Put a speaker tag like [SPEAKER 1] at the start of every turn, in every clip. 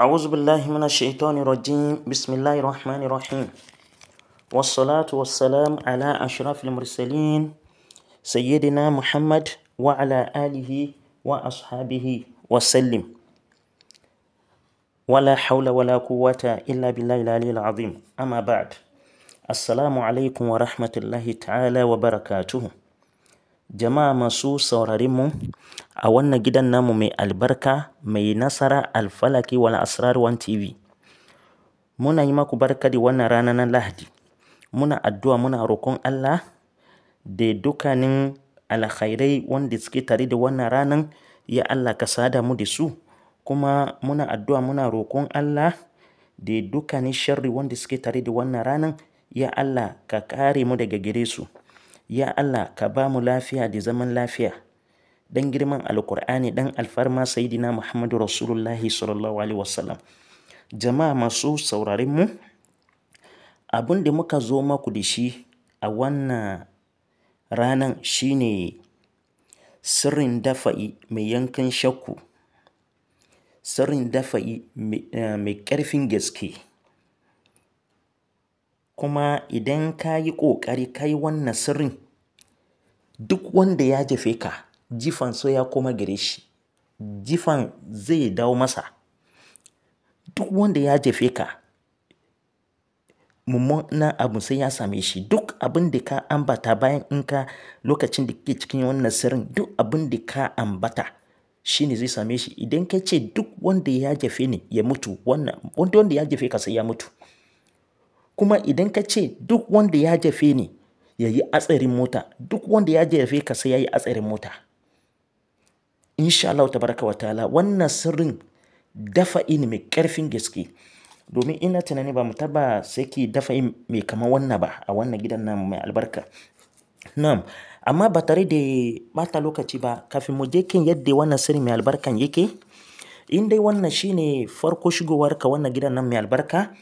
[SPEAKER 1] أعوذ بالله من الشيطان الرجيم بسم الله الرحمن الرحيم والصلاة والسلام على أشرف المرسلين سيدنا محمد وعلى آله وأصحابه وسلم ولا حول ولا قوة إلا بالله العلي العظيم أما بعد السلام عليكم ورحمة الله تعالى وبركاته Jama'a masu sauraronmu a wannan gidan namu mai albarka mai nasara Alfalaki wal Asrar One TV. Muna yi maku barka da wannan rana na Lahadi. Muna addu'a muna roƙon Allah da dukkanin alkhairai wanda suke tare da wannan ranan ya Allah ka sada mu da su. Kuma muna addu'a muna roƙon Allah da dukkanin sharri wanda suke tare da wannan ranan ya Allah ka kare mu daga gare su. Ya Allah ka ba mu lafiya da zaman lafiya dan girman alkur'ani dan alfarma sayyidina Muhammadu Rasulullahi sallallahu alaihi wasallam. Jama'a masu sauraron mu, abin da muka zo maku da shi a wannan ranan shine sirrin dafa'i mai yankan shakku, sirrin dafa'i mai ƙarfin gaske. Kuma idan ka yi ƙoƙari ka yi wannan sirrin, duk wanda ya jefe ka jifan so ya koma gare shi, jifan zai dawo masa. Duk wanda ya jefe ka mummunan abu sai ya same shi. Duk abin da ka ambata bayan lokacin da kake cikin wannan sirrin, duk abin da ka ambata shine zai same shi. Idan ka ce duk wanda ya jefe ni ya mutu, wanda ya jefe ka sai ya mutu. Kuma idan ka ce duk wanda ya jefe ni ya yi hatsarin mota, duk wanda ya jefe ka sai ya yi hatsarin mota. Insha Allah tabaraka wa ta'ala wannan sirrin dafa'i ne mai ƙarfin gaske. Domin ina tunani ba mu taba saki dafa'i mai kamar wannan ba a wannan gidan namu mai albarka. Na'am, amma ba tare da bata lokaci ba kafin mu je kan yadda wannan sirri mai albarkan yake. In dai wannan shine farko shigowarka wannan gidan nan mai albarka,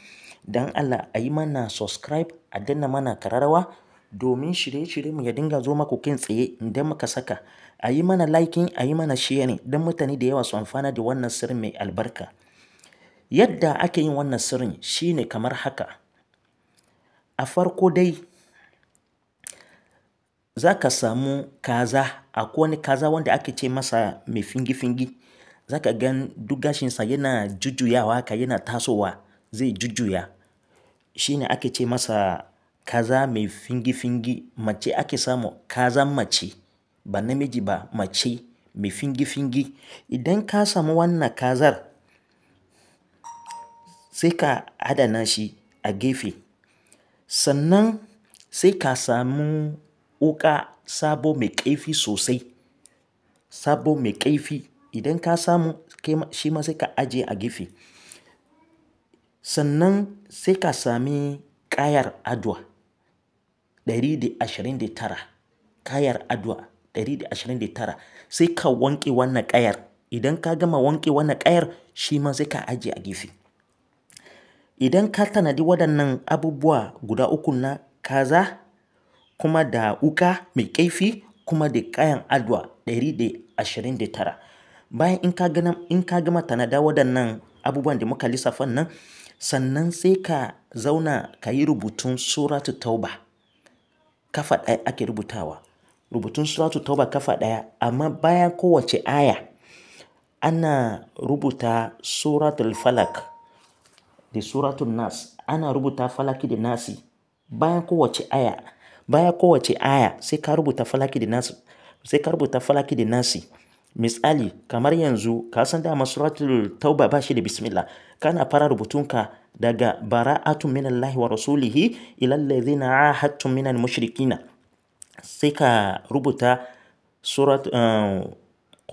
[SPEAKER 1] dan Allah a yi mana subscribe, a danna mana kararrawa domin shirye-shirye mu ya dinga zo maku kai tsaye idan muka saka. A yi mana liking, a yi mana sharing don mutane da yawa su amfana da wannan sirri mai albarka. Yadda ake yin wannan sirrin shine kamar haka. A farko dai za ka samu kaza, akwai wani kaza wanda ake ce masa mai fingi-fingi. Za ka gan duk gashinsa yana jujjuyawa haka yana tasowa zai jujjuya. Shine ake ce masa kaza mai fingi-fingi. Mace ake samu kazan mace, ba namiji ba, mace mai fingi-fingi. Idan ka samu wannan kazar sai ka adana shi a gefe. Sannan sai ka samu wuƙa sabo mai kaifi sosai, sabo mai kaifi. Idan ka samu shi ma sai ka ajiye a gefe. Sannan sai ka sami ƙayar addu'a 129, ƙayar addu'a 129. Sai ka wanke wannan ƙayar. Idan ka gama wanke wannan ƙayar shi ma sai ka ajiye a gefe. Idan ka tanadi waɗannan abubuwa guda uku na kaza kuma da wuƙa mai kaifi kuma da ƙayan addu'a 129. Bayan in ka gama tanada waɗannan abubuwan da muka lissafa nan, sannan sai ka zauna ka yi rubutun Suratu Tauba. Kafa ɗaya ake rubutawa. Rubutun Suratu Tauba kafa ɗaya, amma bayan kowace aya ana rubuta Suratul Falak da Suratul Nas. Ana rubuta Falaki da Nasi. Bayan kowace aya sai ka rubuta Falaki da Nasi. Sai ka rubuta Falaki da Nasi. Misali, kamar yanzu ka san dama Suratul Tauba ba shi da bismillah. Kana fara rubutunka daga bara'atun minallahi wa rasulihi ilal ladzina ahadtum minal mushrikina. Sai ka rubuta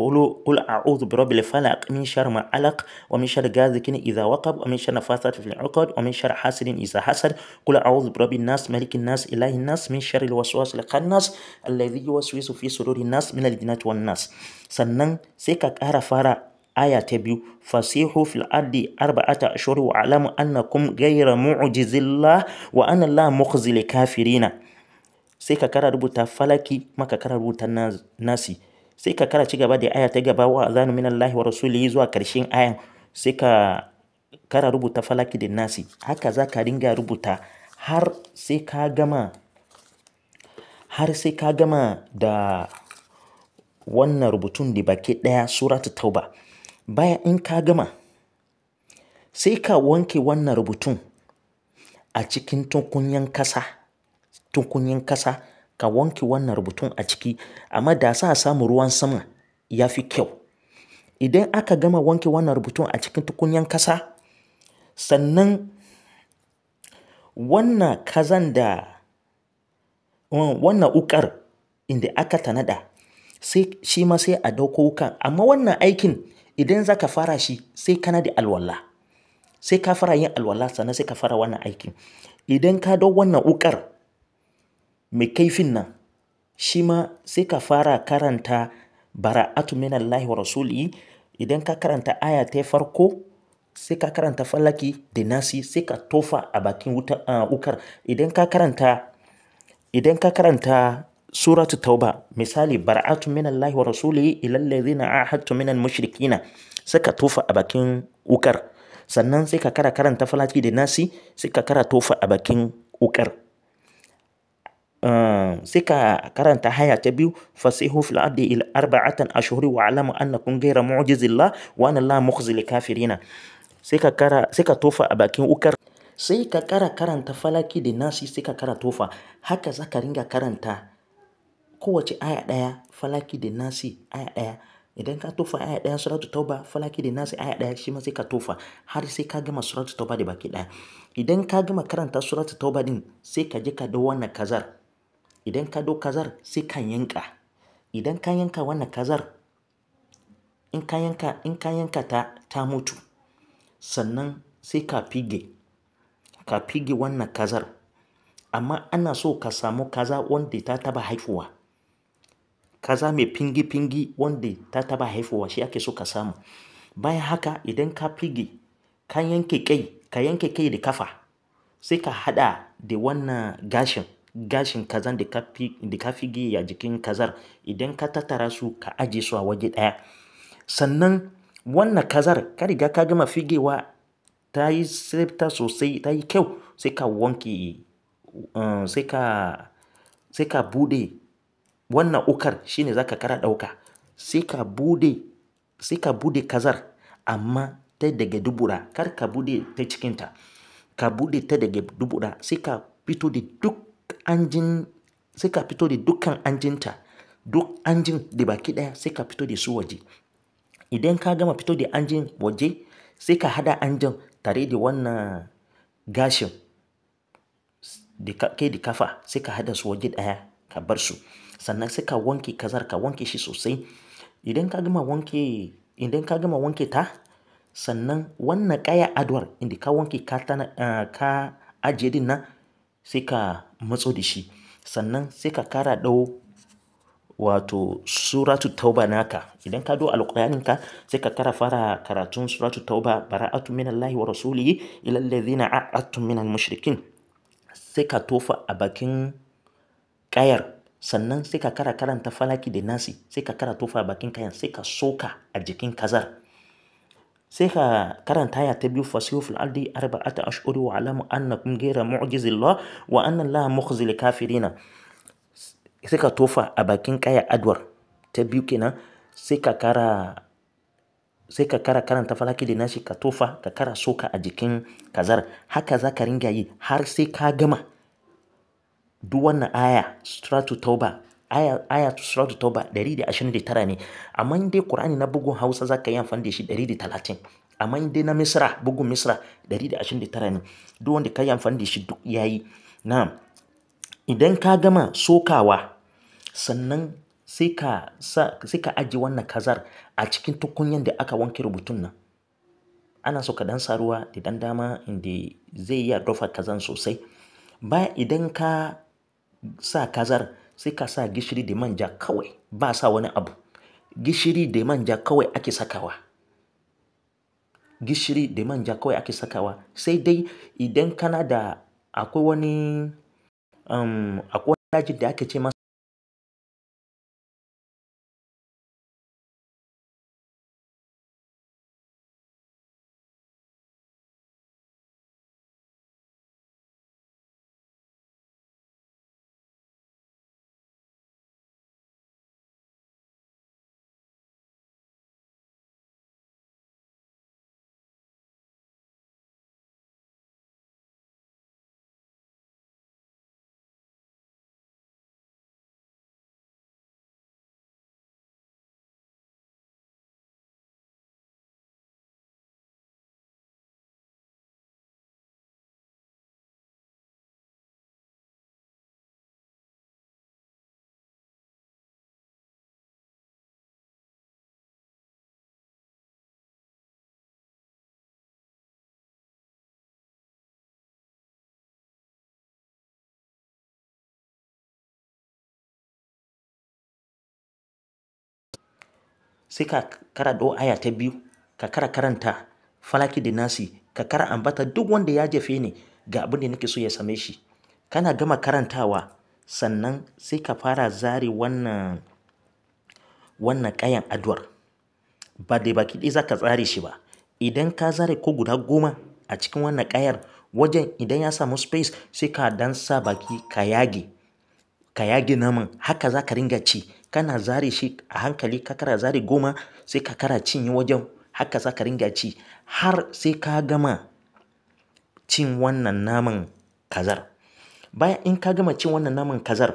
[SPEAKER 1] قل أعوذ برب الفلق من شر ما علق ومن شر غاسق إذا وقب ومن شر النفاثات في العقد ومن شر حاسد إذا حسد. قل أعوذ برب الناس ملك الناس إله الناس من شر الوسواس الخناس الذي يوسوس في صدور الناس من الجنة والناس. Sannan sai ka ƙara fara aya ta biyu. Fasihu fil ardi 4 ashhur wa alamu annakum ghayra mu'jizillah wa anna Allah mukhzil kafirina. Sai ka kara rubuta Falaki maka kara rubuta Nasi. Sai ka kara ci gaba da aya ta gaba wa azanu minallahi wa rasulihi zuwa karshen ayan. Sai ka kara rubuta falaki da nasi, haka za ka ringa rubuta har sai ka gama da wannan rubutun da baki ɗaya suratu tauba. Bayan in ka gama, sai ka wanke wannan rubutun a cikin tukunyan kasa. Ka wanke wannan rubutun a ciki, amma da za a samu ruwan sama ya fi kyau. Idan aka gama wanke wannan rubutun a cikin tukunyan kasa, sannan wannan wukar inda aka tanada, shi ma sai a ɗauko wukan. Amma wannan aikin idan za ka fara shi sai kana da alwala. Sai ka fara yin alwala sannan sai ka fara wannan aikin. Idan ka ɗau wannan wukar mai kaifin nan, shi ma sai ka fara karanta bara'atu minallahi wa rasulihi. Idan ka karanta aya ta farko, sai ka karanta falaki da nasi, sai ka tofa a bakin wukar. Idan ka karanta suratu tauba, misali bara'atu minallahi wa rasulihi ilal ladzina ahadtum minal mushrikina, sai ka tofa a bakin wukar. Sannan sai ka karanta falaki da nasi, sai ka tofa a bakin wukar. Sai ka karanta aya ta biyu, fasihu fil ardi arba'atan ashhuri wa alamu annakum ghayra mu'jizillah wa anna allaha mukhzil kafirina. Sai ka tofa a bakin wukar. Sai ka karanta falaki da nasi, sai ka tofa. Haka za ka ringa karanta kowace aya ɗaya, falaki da nasi aya ɗaya. Idan ka tofa aya ɗaya suratu tauba, falaki da nasi aya ɗaya, shi ma sai ka tofa har sai ka gama suratu tauba da baki ɗaya. Idan ka gama karanta suratu tauba din, sai ka je ka ɗau wannan kazar. Idan ka ɗau kazar sai ka yanka. Idan ka yanka wannan kazar, in ka yanka ta mutu, sannan sai ka fige wannan kazar. Amma ana so ka samu kaza wanda ta taba haifuwa. Kaza mai fingi-fingi wanda ta taba haifuwa shi ake so ka samu. Bayan haka idan ka fige, ka yanke kai da kafa, sai ka haɗa da wannan gashin kazan da ka fige a jikin kazar. Idan ka tattara su, ka ajiye su a waje ɗaya. Sannan wannan kazar ka riga ka gama figewa, ta yi tsafta sosai, ta yi kyau, sai ka wanke, sai ka buɗe wannan wukar, shine za ka kara ɗauka. Sai ka buɗe kazar, amma ta daga dubura, kar ka buɗe ta cikinta. Ka buɗe ta daga dubura, sai ka fito da dukkan anjinta. Duk anjin da baki ɗaya sai ka fito da su waje. Idan ka gama fito da anjin waje, sai ka haɗa anjin tare da wannan gashin da kai da kafa, sai ka haɗa su waje ɗaya ka bar su. Sannan sai ka wanke kazar, ka wanke shi sosai. Idan ka gama wanke ta, sannan wannan ƙaya aduwar inda ka wanke ka ajiye din nan, sai ka matso da shi. Sannan sai ka kara ɗau wato suratu tauba naka. Idan ka ɗau alƙur'aninka, sai ka fara karatun suratu tauba, bara'atu minallahi wa rasulihi ilal ladzina ahadtum minal mushrikin. Sai ka tofa a bakin ƙayar. Sannan sai ka karanta falaki da nasi, sai ka tofa a bakin ƙayar, sai ka soka a jikin kazar. Sai ka karanta aya ta biyu, fasihu fil ardi arba'ata ashhuri wa alamu annakum ghayra mu'jizillah wa anna allaha mukhzil kafirina. Sai ka tofa a bakin ƙaya aduwar ta biyu kenan. Sai ka karanta falaki da nasi, ka tofa, ka soka a jikin kazar. Haka za ka ringa yi har sai ka gama duk wannan suratu tauba 129 ne. Amma in dai Qur'ani na bugun Hausa za ka yi amfani da shi 130. Amma in dai na bugun Misra 129 ne. Duk wanda ka yi amfani da shi duk yayi. Na'am. Idan ka gama sokawa, sannan sai ka ajiye wannan kazar a cikin tukunyan da aka wanke rubutun nan. Ana so ka dan sa ruwa da dan dama inda zai iya dafa kazan sosai. Bayan idan ka sa kazar, sai ka sa gishiri da manja kawai, ba sa wani abu. Gishiri da manja kawai ake sakawa. Sai dai idan kana da akwai wani daji da ake ce masa sai ka kara ɗau aya ta biyu ka kara karanta falaki da nasi ka kara ambata duk wanda ya jefe ni ga abin da nake so ya same shi. Kana gama karantawa sannan sai ka fara zare wannan ƙayan addu'ar. Ba da baki ɗaya za ka zare shi ba. Idan ka zare ko guda 10 a cikin wannan ƙayar, wajen idan ya samu space sai ka dan sa baki ka yage naman, haka za ka ringa ci. Kana zare shi a hankali ka kara zare 10 sai ka kara cinye wajen, haka za ka ringa ci har sai ka gama cin wannan naman kazar. Bayan in ka gama cin wannan naman kazar,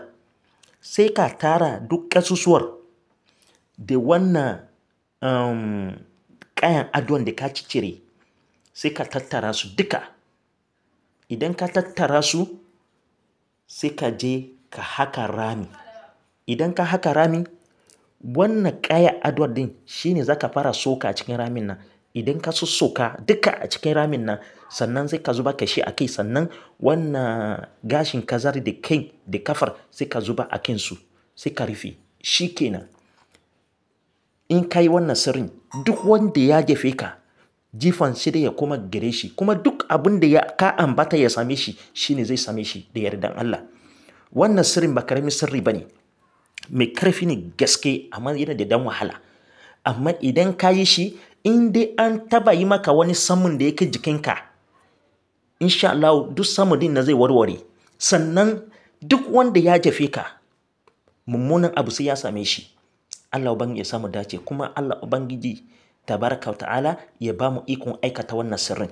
[SPEAKER 1] sai ka tara duk ƙasusuwar da wannan ƙayan addu'an da ka ciccire, sai ka tattara su duka. Idan ka tattara su sai ka je ka haka rami. Idan ka haka rami, wannan ƙayan addu'ar din shine za ka fara soka a cikin ramin nan. Idan ka sossoka duka a cikin ramin nan, sannan sai ka zuba kashi a kai, sannan wannan gashin kazar da kai da kafar sai ka zuba a kansu sai ka rufe. Shi kenan. In ka yi wannan sirrin, duk wanda ya jefe ka, jifan sai dai ya koma gare shi, kuma duk abin da ka ambata ya same shi shine zai same shi da yardan Allah. Wannan sirrin ba karamin sirri bane, mai karfi ne gaske amma yana da dan wahala. Amma idan ka yi shi, in dai an taba yi maka wani samun da yake jikinka, insha Allah duk samun din na zai warware. Sannan duk wanda ya jefe ka, mummunan abu sai ya same shi. Allah Ubangiji ya samu dace, kuma Allah Ubangiji tabaraka wa ta'ala ya ba mu ikon aikata wannan sirrin.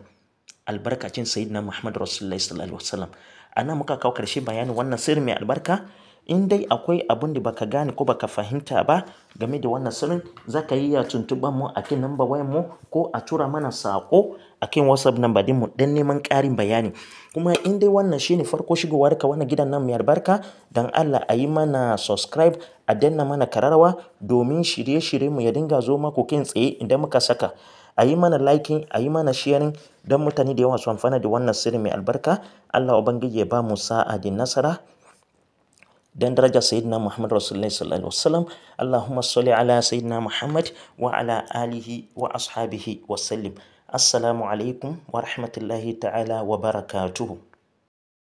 [SPEAKER 1] Albarkacin Sayyidina Muhammad Rasulullahi sallallahu alaihi wasallam. Ana muka kawo karshe bayanin wannan sirri mai albarka. In dai akwai abin da baka gane ko baka fahimta ba game da wannan sirrin, za ka yi ya tuntuɓa mu a kan number wayar mu ko a tura mana saƙo a kan WhatsApp number din mu don neman ƙarin bayani. Kuma in dai wannan shine farko shigowar ka wannan gidan nan mai albarka, dan Allah a yi mana subscribe, a danna mana kararrawa domin shirye-shirye mu ya dinga zo maku kin tsaye idan muka saka. A yi mana liking, a yi mana sharing don mutane da yawa su amfana da wannan sirri mai albarka. Allah Ubangiji ya ba mu sa'a da nasara. Dan daraja Sayyidina Muhammad Rasulullahi sallallahu alaihi wasallam. Allahumma salli ala Sayyidina Muhammad wa ala alihi wa ashabihi wa sallim. Assalamu alaikum wa rahmatullahi ta'ala wa barakatuhu.